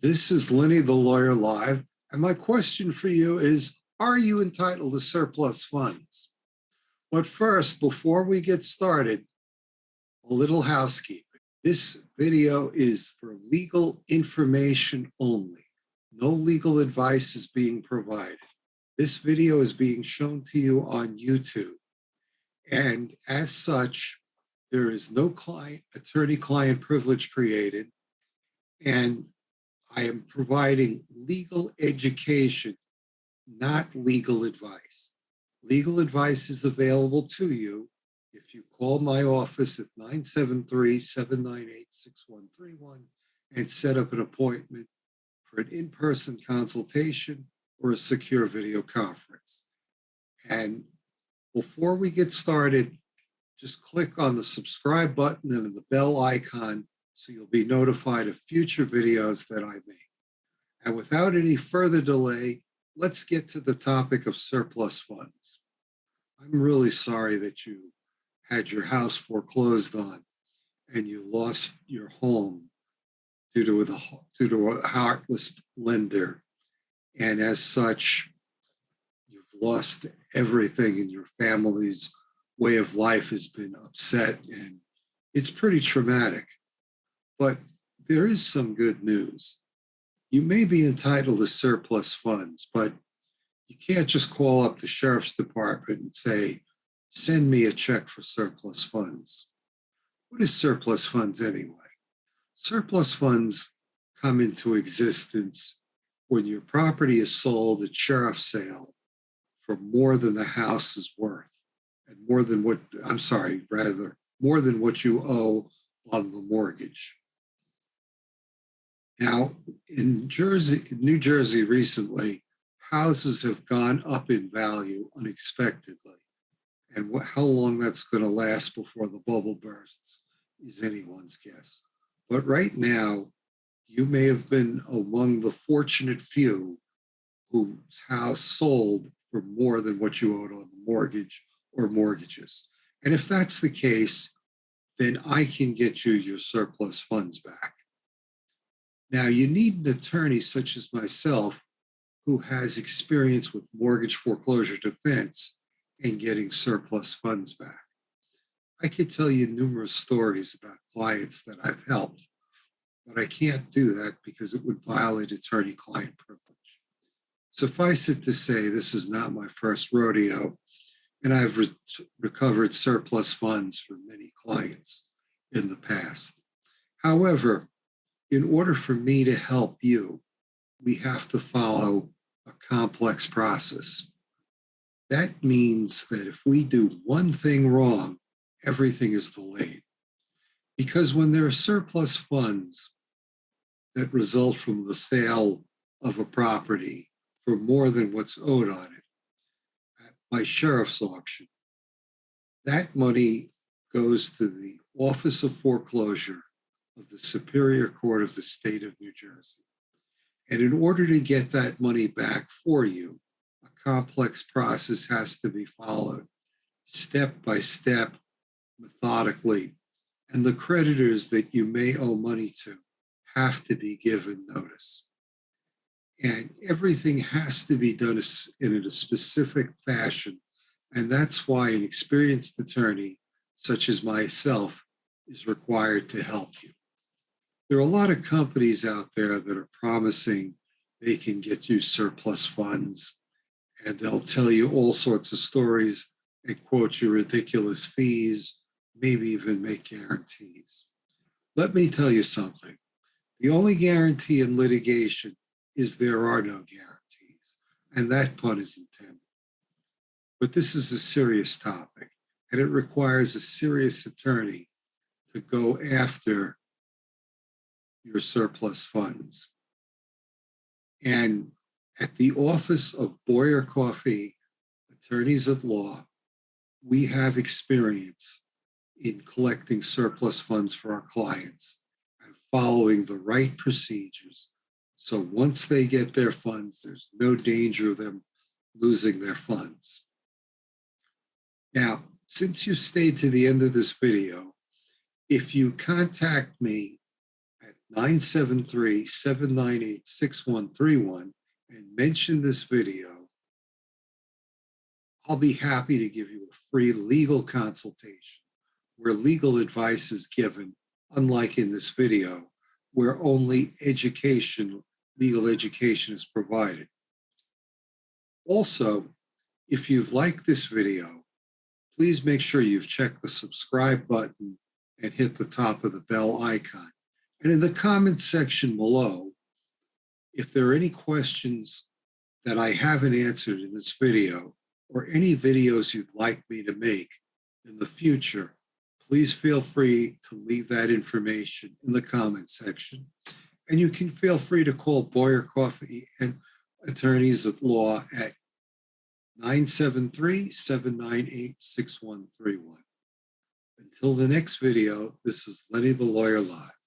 This is Lenny the Lawyer Live, and my question for you is, are you entitled to surplus funds? But first, before we get started, a little housekeeping. This video is for legal information only. No legal advice is being provided. This video is being shown to you on YouTube, and as such, there is no attorney-client privilege created, and I am providing legal education, not legal advice. Legal advice is available to you if you call my office at 973-798-6131 and set up an appointment for an in-person consultation or a secure video conference. And before we get started, just click on the subscribe button and the bell icon so you'll be notified of future videos that I make. And without any further delay, let's get to the topic of surplus funds. I'm really sorry that you had your house foreclosed on and you lost your home due to a heartless lender. And as such, you've lost everything and your family's way of life has been upset, and it's pretty traumatic. But there is some good news. You may be entitled to surplus funds, but you can't just call up the sheriff's department and say, send me a check for surplus funds. What is surplus funds anyway? Surplus funds come into more when your property is sold at sheriff's sale for more than the house is worth, and more than what you owe on the mortgage. Now, in New Jersey recently, houses have gone up in value unexpectedly. And how long that's going to last before the bubble bursts is anyone's guess. But right now, you may have been among the fortunate few whose house sold for more than what you owed on the mortgage or mortgages. And if that's the case, then I can get you your surplus funds back. Now, you need an attorney such as myself who has experience with mortgage foreclosure defense and getting surplus funds back. I could tell you numerous stories about clients that I've helped, but I can't do that because it would violate attorney-client privilege. Suffice it to say, this is not my first rodeo, and I've recovered surplus funds for many clients in the past. However, in order for me to help you, we have to follow a complex process. That means that if we do one thing wrong, everything is delayed. Because when there are surplus funds that result from the sale of a property for more than what's owed on it by sheriff's auction, that money goes to the Office of Foreclosure of the Superior Court of the State of New Jersey. And in order to get that money back for you, a complex process has to be followed, step by step, methodically. And the creditors that you may owe money to have to be given notice. And everything has to be done in a specific fashion. And that's why an experienced attorney, such as myself, is required to help you. There are a lot of companies out there that are promising they can get you surplus funds, and they'll tell you all sorts of stories and quote you ridiculous fees, maybe even make guarantees. Let me tell you something. The only guarantee in litigation is there are no guarantees, and that pun is intended. But this is a serious topic, and it requires a serious attorney to go after your surplus funds. And at the office of Boyer Coffy, attorneys at law, we have experience in collecting surplus funds for our clients and following the right procedures. So once they get their funds, there's no danger of them losing their funds. Now, since you stayed to the end of this video, if you contact me at 973-798-6131 and mention this video, I'll be happy to give you a free legal consultation where legal advice is given, unlike in this video, where only legal education is provided. Also, if you've liked this video, please make sure you've checked the subscribe button and hit the top of the bell icon. And in the comments section below, if there are any questions that I haven't answered in this video, or any videos you'd like me to make in the future, please feel free to leave that information in the comments section. And you can feel free to call Boyer, Coffy and Attorneys at Law at 973-798-6131. Until the next video, this is Lenny the Lawyer Live.